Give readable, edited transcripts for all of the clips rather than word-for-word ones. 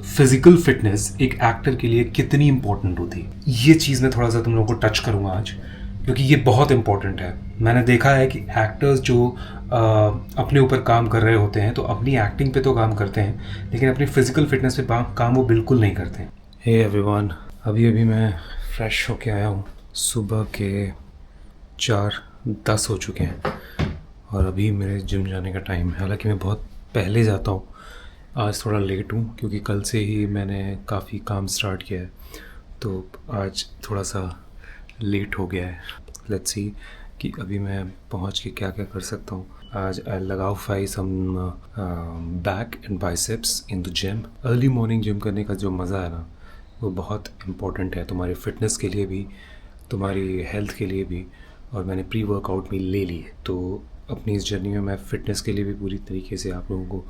Physical fitness एक actor के लिए कितनी इंपॉर्टेंट होती है, ये चीज़ मैं थोड़ा सा तुम लोगों को टच करूँगा आज, क्योंकि ये बहुत इंपॉर्टेंट है। मैंने देखा है कि एक्टर्स जो अपने ऊपर काम कर रहे होते हैं तो अपनी एक्टिंग पे तो काम करते हैं, लेकिन अपनी फिजिकल फिटनेस पे काम वो बिल्कुल नहीं करते हैं। हे एवरीवन, अभी मैं फ्रेश होके आया हूँ। सुबह के 4:10 हो चुके हैं और अभी मेरे जिम जाने का टाइम है। हालांकि मैं बहुत पहले जाता हूँ, आज थोड़ा लेट हूँ क्योंकि कल से ही मैंने काफ़ी काम स्टार्ट किया है, तो आज थोड़ा सा लेट हो गया है। लेट्स सी कि अभी मैं पहुँच के क्या क्या कर सकता हूँ। आज आई लगाओ some back and biceps in the gym. Early morning gym करने का जो मज़ा है ना, वो बहुत इम्पोर्टेंट है तुम्हारी फ़िटनेस के लिए भी, तुम्हारी हेल्थ के लिए भी। और मैंने प्री वर्कआउट मील ले ली है, तो अपनी इस जर्नी में मैं फ़िटनेस के लिए भी पूरी तरीके से आप लोगों को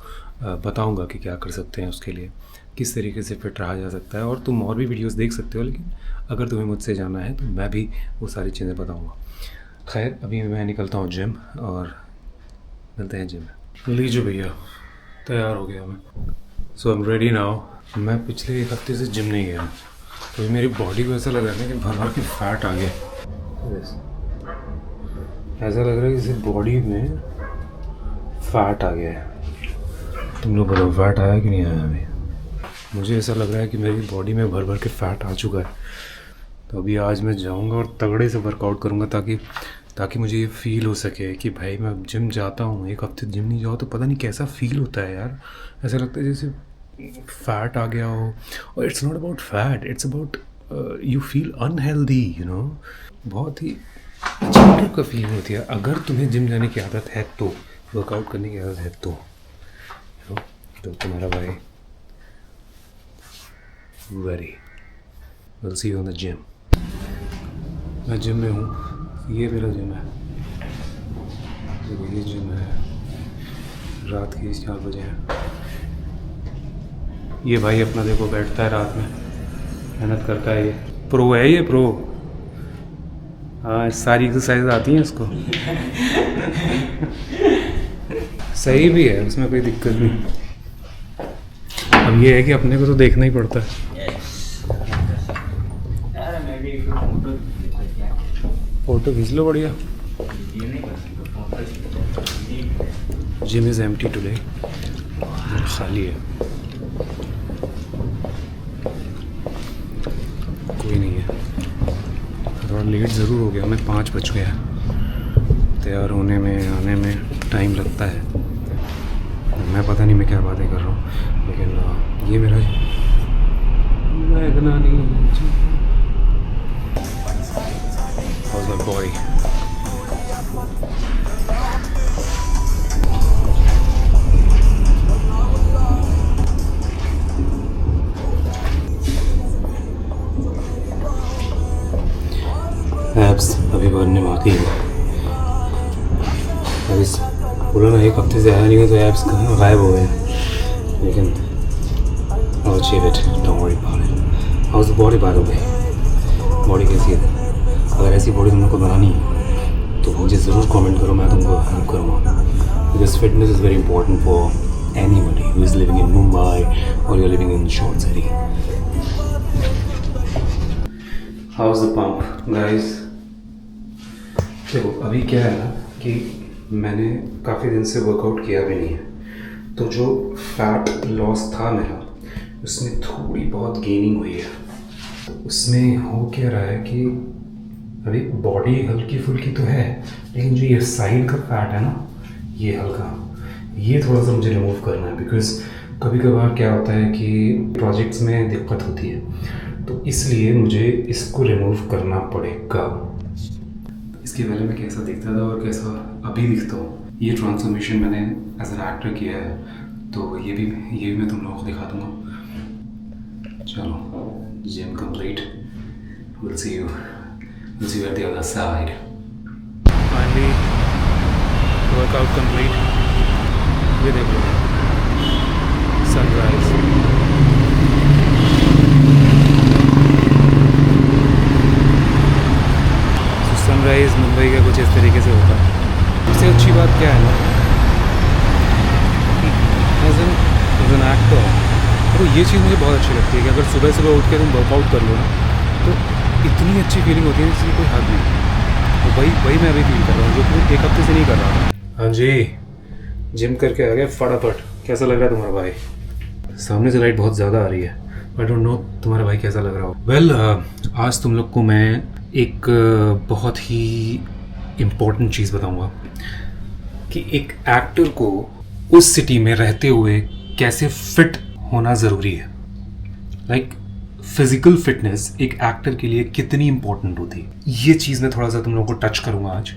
बताऊंगा कि क्या कर सकते हैं, उसके लिए किस तरीके से फिट रहा जा सकता है। और तुम और भी वीडियोस देख सकते हो, लेकिन अगर तुम्हें मुझसे जाना है तो मैं भी वो सारी चीज़ें बताऊंगा। खैर, अभी मैं निकलता हूँ जिम और मिलते हैं जिम में। लीजिए भैया, तैयार हो गया मैं। सो आई एम रेडी नाउ। मैं पिछले एक हफ्ते से जिम नहीं गया, तो मेरी बॉडी को ऐसा लग रहा है कि भर भर के फैट आ गया। ऐसा लग रहा है कि जैसे बॉडी में फैट आ गया है। तुम लोग बोलो, फैट आया कि नहीं आया? अभी मुझे ऐसा लग रहा है कि मेरी बॉडी में भर भर के फैट आ चुका है। तो अभी आज मैं जाऊंगा और तगड़े से वर्कआउट करूंगा ताकि मुझे ये फील हो सके कि भाई मैं जिम जाता हूँ। एक हफ्ते जिम नहीं जाओ तो पता नहीं कैसा फील होता है यार। ऐसा लगता है जैसे फैट आ गया हो। और it's not about fat, it's about you feel unhealthy, you know. बहुत ही अजीब टाइप का फीलिंग होती है। अगर तुम्हें जिम जाने की आदत है तो, वर्कआउट करने की आदत है तो तुम्हारा भाई very will see you in the gym. मैं जिम में हूँ, ये मेरा जिम है, ये जिम है। रात के 4 बजे है। ये भाई अपना देखो बैठता है रात में, मेहनत करता है। ये प्रो है, ये प्रो। हाँ, सारी एक्सरसाइज आती हैं इसको। सही भी है, उसमें कोई दिक्कत नहीं। अब ये है कि अपने को तो देखना ही पड़ता है। फोटो खींच लो बढ़िया। जिम इज़ एम्प्टी टुडे, खाली है, कोई नहीं है। थोड़ा लेट ज़रूर हो गया, मैं 5 बज गया। तैयार होने में आने में टाइम लगता है। मैं पता नहीं मैं क्या बातें कर रहा हूँ, लेकिन ये मेरा मैं इतना नहीं। How's my body? एब्स अभी बनने बाकी है। अभी बोला ना, एक हफ्ते से आया नहीं है तो एब्स कहाँ गायब हो गए। लेकिन I'll achieve it, don't worry about it. How's the body by the way? Body कैसी है? अगर ऐसी बॉडी तुम लोग को बनानी है तो मुझे ज़रूर कमेंट करो, मैं तुमको हेल्प करूँगा। Because fitness is very important for anybody who is living in Mumbai और you are living in short city. How is the pump guys? देखो, अभी क्या है ना कि मैंने काफ़ी दिन से वर्कआउट किया भी नहीं है, तो जो फैट लॉस था मेरा, उसमें थोड़ी बहुत गेनिंग हुई है। उसमें हो क्या रहा है कि अभी बॉडी हल्की फुल्की तो है, लेकिन जो ये साइड का फैट है ना, ये हल्का, ये थोड़ा सा मुझे रिमूव करना है। बिकॉज कभी कभार क्या होता है कि प्रोजेक्ट्स में दिक्कत होती है, तो इसलिए मुझे इसको रिमूव करना पड़ेगा। इसके पहले मैं कैसा दिखता था और कैसा अभी दिखता हूँ, ये ट्रांसफॉर्मेशन मैंने एज एन एक्टर किया है, तो ये भी मैं तुम लोगों को दिखा दूँगा। चलो, gym complete, we'll see you at the other side. Finally, workout complete. ये देखो, sunrise. So sunrise मुंबई का कुछ इस तरीके से होता है। सबसे अच्छी बात क्या है ना, एज एन एक्टर, तो ये चीज़ मुझे बहुत अच्छी लगती है कि अगर सुबह सुबह उठ के तुम वर्कआउट कर लो ना तो इतनी अच्छी फीलिंग होती है जिसकी कोई हद नहीं। तो वही मैं अभी फील कर रहा हूँ, जो कि 1 हफ्ते से नहीं कर रहा था। हाँ जी, जिम करके आ गए फटाफट। कैसा लग रहा है तुम्हारा भाई? सामने से लाइट बहुत ज़्यादा आ रही है। आई डोंट नो तुम्हारा भाई कैसा लग रहा हो। वेल, आज तुम लोग को मैं एक बहुत ही इम्पोर्टेंट चीज़ बताऊंगा कि एक एक्टर को उस सिटी में रहते हुए कैसे फिट होना ज़रूरी है। लाइक फिजिकल फिटनेस एक एक्टर के लिए कितनी इम्पोर्टेंट होती है, ये चीज़ मैं थोड़ा सा तुम लोगों को टच करूँगा आज,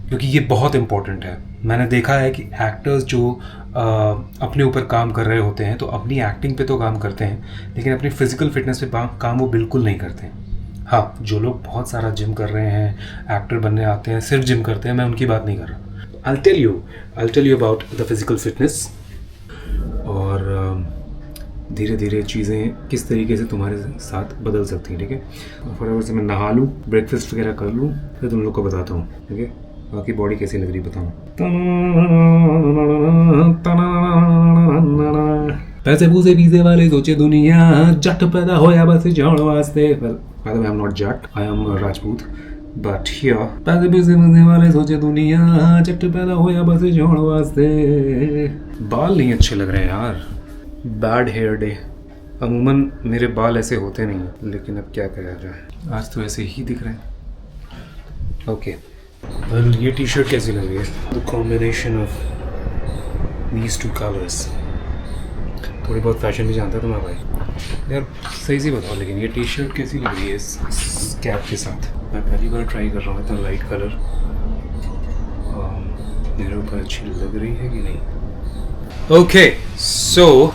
क्योंकि ये बहुत इम्पोर्टेंट है। मैंने देखा है कि एक्टर्स जो अपने ऊपर काम कर रहे होते हैं तो अपनी एक्टिंग पे तो काम करते हैं, लेकिन अपनी फिजिकल फिटनेस पे काम वो बिल्कुल नहीं करते हैं। हाँ, जो लोग बहुत सारा जिम कर रहे हैं, एक्टर बनने आते हैं, सिर्फ जिम करते हैं, मैं उनकी बात नहीं कर रहा। I'll tell you about the physical fitness और धीरे धीरे चीज़ें किस तरीके से तुम्हारे साथ बदल सकती हैं। ठीक है, फटाफट से मैं नहा लूँ, ब्रेकफास्ट वगैरह कर लूँ, फिर तुम लोग को बताता हूँ। ठीक है, बाकी बॉडी कैसी लग रही बताऊँ। पैसे पूसे वीजे वाले सोचे दुनिया, जट पैदा होया बस जान वास्ते। By the way, I'm not Jat, I am Rajput. But here, पैसे पैसे बनने वाले सोचे दुनिया, जट पैदा होया बस जान वास्ते। बाल नहीं अच्छे लग रहे हैं यार, बैड हेयर डे। अमूमन मेरे बाल ऐसे होते नहीं, लेकिन अब क्या करा जाए, आज तो ऐसे ही दिख रहे हैं। ओके, वेल, ये टी शर्ट कैसी लग रही है? The combination of these two colours. थोड़ी बहुत फैशन भी जानता था मैं भाई यार, सही सी बताओ, लेकिन ये टी शर्ट कैसी लग रही है इस कैप के साथ? मैं पहली बार ट्राई कर रहा हूँ इतना लाइट कलर। मेरे ऊपर अच्छी लग रही है कि नहीं? ओके, सो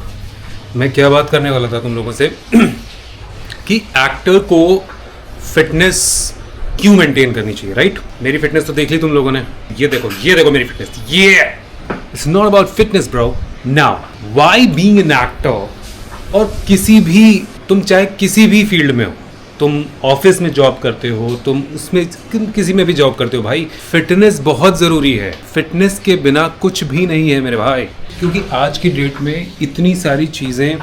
मैं क्या बात करने वाला था तुम लोगों से कि एक्टर को फिटनेस क्यों मेंटेन करनी चाहिए, राइट? मेरी फिटनेस तो देख ली तुम लोगों ने। ये देखो मेरी फिटनेस। ये it's not about fitness bro. Now why being an actor, और किसी भी, तुम चाहे किसी भी फील्ड में हो, तुम ऑफिस में जॉब करते हो, तुम उसमें किसी में भी जॉब करते हो, भाई फिटनेस बहुत ज़रूरी है। फिटनेस के बिना कुछ भी नहीं है मेरे भाई, क्योंकि आज की डेट में इतनी सारी चीज़ें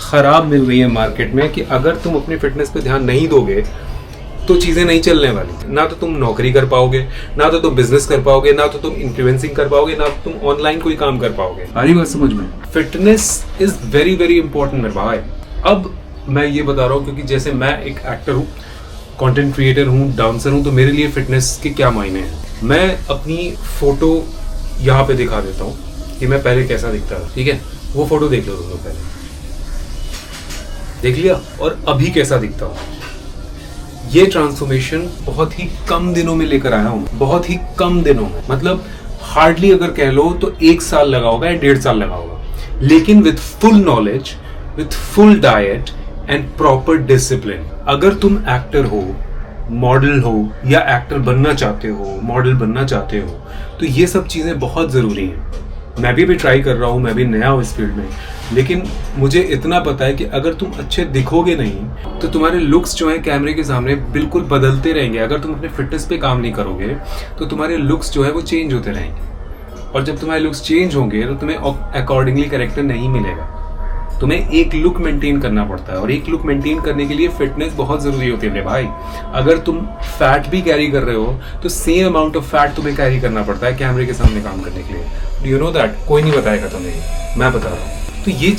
ख़राब मिल रही हैं मार्केट में कि अगर तुम अपनी फिटनेस पे ध्यान नहीं दोगे तो चीज़ें नहीं चलने वाली। ना तो तुम नौकरी कर पाओगे, ना तो तुम बिजनेस कर पाओगे, ना तो तुम इन्फ्लुएंसिंग कर पाओगे, ना तो तुम ऑनलाइन कोई काम कर पाओगे। आ रही बात समझ में? Fitness is very very important मेरे भाई। अब मैं ये बता रहा हूँ क्योंकि जैसे मैं एक एक्टर हूँ, कंटेंट क्रिएटर हूँ, डांसर हूँ, तो मेरे लिए फिटनेस के क्या मायने हैं। मैं अपनी फ़ोटो यहाँ पे दिखा देता हूँ कि मैं पहले कैसा दिखता था। ठीक है, वो फ़ोटो देख लो तुम लोग, पहले देख लिया, और अभी कैसा दिखता हूँ। ये ट्रांसफॉर्मेशन बहुत ही कम दिनों में लेकर आया हूँ, बहुत ही कम दिनों में, मतलब हार्डली अगर कह लो तो 1 साल लगा होगा या 1.5 साल लगा होगा, लेकिन with full knowledge, with full diet and proper discipline. अगर तुम एक्टर हो, मॉडल हो, या एक्टर बनना चाहते हो, मॉडल बनना चाहते हो, तो ये सब चीज़ें बहुत ज़रूरी हैं। मैं भी ट्राई कर रहा हूँ, मैं भी नया हूँ इस फील्ड में, लेकिन मुझे इतना पता है कि अगर तुम अच्छे दिखोगे नहीं तो तुम्हारे लुक्स जो हैं कैमरे के सामने बिल्कुल बदलते रहेंगे। अगर तुम अपने फिटनेस पे काम नहीं करोगे तो तुम्हारे लुक्स जो है वो चेंज होते रहेंगे, और जब तुम्हारे लुक्स चेंज होंगे तो तुम्हें अकॉर्डिंगली कैरेक्टर नहीं मिलेगा। तुम्हें एक लुक मेंटेन करना पड़ता है, और एक लुक मेंटेन करने के लिए फिटनेस बहुत ज़रूरी होती है मेरे भाई। अगर तुम फैट भी कैरी कर रहे हो तो सेम अमाउंट ऑफ फैट तुम्हें कैरी करना पड़ता है कैमरे के सामने काम करने के लिए। Do you know that? कोई नहीं बताएगा तुम्हें, मैं बता रहा हूँ। तो ये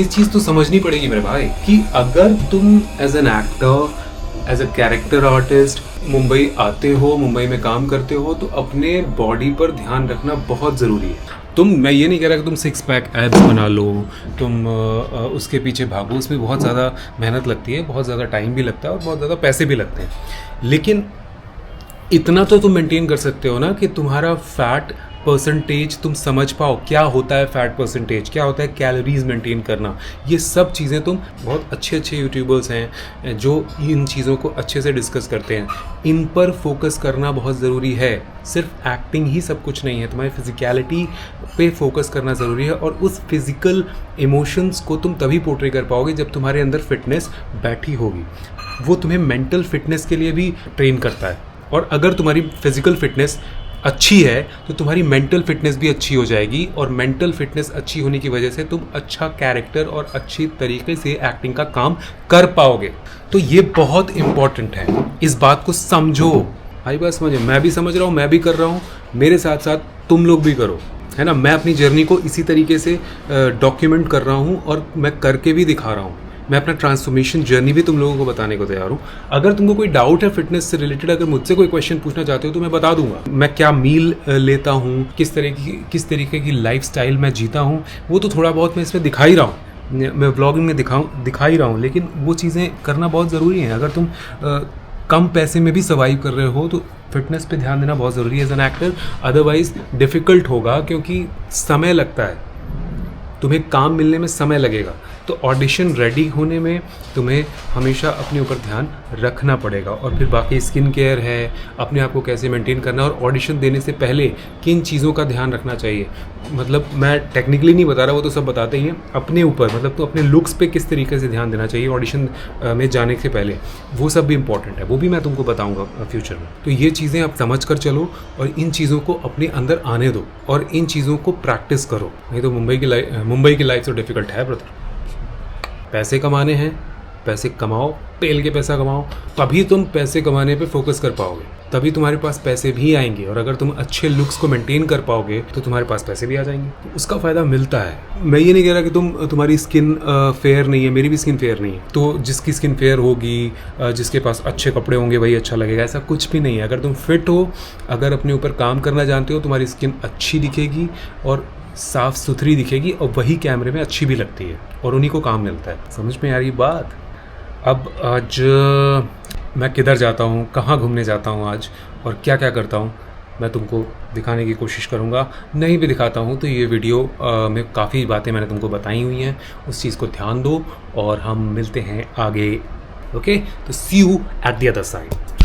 चीज़ तो समझनी पड़ेगी मेरे भाई कि अगर तुम as an actor, as a character artist Mumbai आते हो, मुंबई में काम करते हो, तो अपने बॉडी पर ध्यान रखना बहुत ज़रूरी है। मैं ये नहीं कह रहा कि तुम 6 पैक एब्स बना लो, तुम उसके पीछे भागो, उसमें बहुत ज़्यादा मेहनत लगती है, बहुत ज़्यादा टाइम भी लगता है, और बहुत ज़्यादा पैसे भी लगते हैं, लेकिन इतना तो तुम मेंटेन कर सकते हो ना कि तुम्हारा फैट परसेंटेज तुम समझ पाओ। क्या होता है फैट परसेंटेज, क्या होता है कैलोरीज मेंटेन करना, ये सब चीज़ें तुम, बहुत अच्छे यूट्यूबर्स हैं जो इन चीज़ों को अच्छे से डिस्कस करते हैं। इन पर फोकस करना बहुत ज़रूरी है। सिर्फ एक्टिंग ही सब कुछ नहीं है, तुम्हारी फिजिकलिटी पे फोकस करना ज़रूरी है, और उस फिज़िकल इमोशंस को तुम तभी पोर्ट्रे कर पाओगे जब तुम्हारे अंदर फिटनेस बैठी होगी। वो तुम्हें मेंटल फिटनेस के लिए भी ट्रेन करता है, और अगर तुम्हारी फिजिकल फिटनेस अच्छी है तो तुम्हारी मेंटल फिटनेस भी अच्छी हो जाएगी, और मेंटल फिटनेस अच्छी होने की वजह से तुम अच्छा कैरेक्टर और अच्छी तरीके से एक्टिंग का काम कर पाओगे। तो ये बहुत इंपॉर्टेंट है, इस बात को समझो। आई बात समझो, मैं भी समझ रहा हूँ, मैं भी कर रहा हूँ, मेरे साथ साथ तुम लोग भी करो, है ना। मैं अपनी जर्नी को इसी तरीके से डॉक्यूमेंट कर रहा हूँ और मैं करके भी दिखा रहा हूँ। मैं अपना ट्रांसफॉर्मेशन जर्नी भी तुम लोगों को बताने को तैयार हूँ। अगर तुमको कोई डाउट है फिटनेस से रिलेटेड, अगर मुझसे कोई क्वेश्चन पूछना चाहते हो तो मैं बता दूंगा। मैं क्या मील लेता हूँ, किस तरीके की लाइफस्टाइल मैं जीता हूँ, वो तो थोड़ा बहुत मैं इसमें दिखा ही रहा हूँ, मैं व्लॉगिंग में दिखा ही रहा हूँ। लेकिन वो चीज़ें करना बहुत ज़रूरी है। अगर तुम कम पैसे में भी सर्वाइव कर रहे हो तो फिटनेस पे ध्यान देना बहुत ज़रूरी है as an actor. Otherwise difficult होगा, क्योंकि समय लगता है, तुम्हें काम मिलने में समय लगेगा। तो ऑडिशन रेडी होने में तुम्हें हमेशा अपने ऊपर ध्यान रखना पड़ेगा। और फिर बाकी स्किन केयर है, अपने आप को कैसे मेंटेन करना, और ऑडिशन देने से पहले किन चीज़ों का ध्यान रखना चाहिए। मतलब मैं टेक्निकली नहीं बता रहा, वो तो सब बताते ही हैं। अपने ऊपर मतलब तो अपने लुक्स पे किस तरीके से ध्यान देना चाहिए ऑडिशन में जाने से पहले, वो सब भी इंपॉर्टेंट है, वो भी मैं तुमको बताऊँगा फ्यूचर में। तो ये चीज़ें आप समझ कर चलो और इन चीज़ों को अपने अंदर आने दो और इन चीज़ों को प्रैक्टिस करो। नहीं तो मुंबई की लाइफ तो डिफ़िकल्ट है ब्रदर। पैसे कमाने हैं, पैसे कमाओ, पेल के पैसा कमाओ, तभी तुम पैसे कमाने पे फोकस कर पाओगे, तभी तुम्हारे पास पैसे भी आएंगे। और अगर तुम अच्छे लुक्स को मेंटेन कर पाओगे तो तुम्हारे पास पैसे भी आ जाएंगे, तो उसका फ़ायदा मिलता है। मैं ये नहीं कह रहा कि तुम्हारी स्किन फेयर नहीं है, मेरी भी स्किन फेयर नहीं है, तो जिसकी स्किन फेयर होगी, जिसके पास अच्छे कपड़े होंगे वही अच्छा लगेगा, ऐसा कुछ भी नहीं है। अगर तुम फिट हो, अगर अपने ऊपर काम करना जानते हो, तुम्हारी स्किन अच्छी दिखेगी और साफ़ सुथरी दिखेगी, और वही कैमरे में अच्छी भी लगती है, और उन्हीं को काम मिलता है। समझ में आ रही बात। अब आज मैं किधर जाता हूँ, कहाँ घूमने जाता हूँ आज, और क्या क्या करता हूँ, मैं तुमको दिखाने की कोशिश करूँगा। नहीं भी दिखाता हूँ तो ये वीडियो में काफ़ी बातें मैंने तुमको बताई हुई हैं, उस चीज़ को ध्यान दो और हम मिलते हैं आगे। ओके, तो see you at the other side.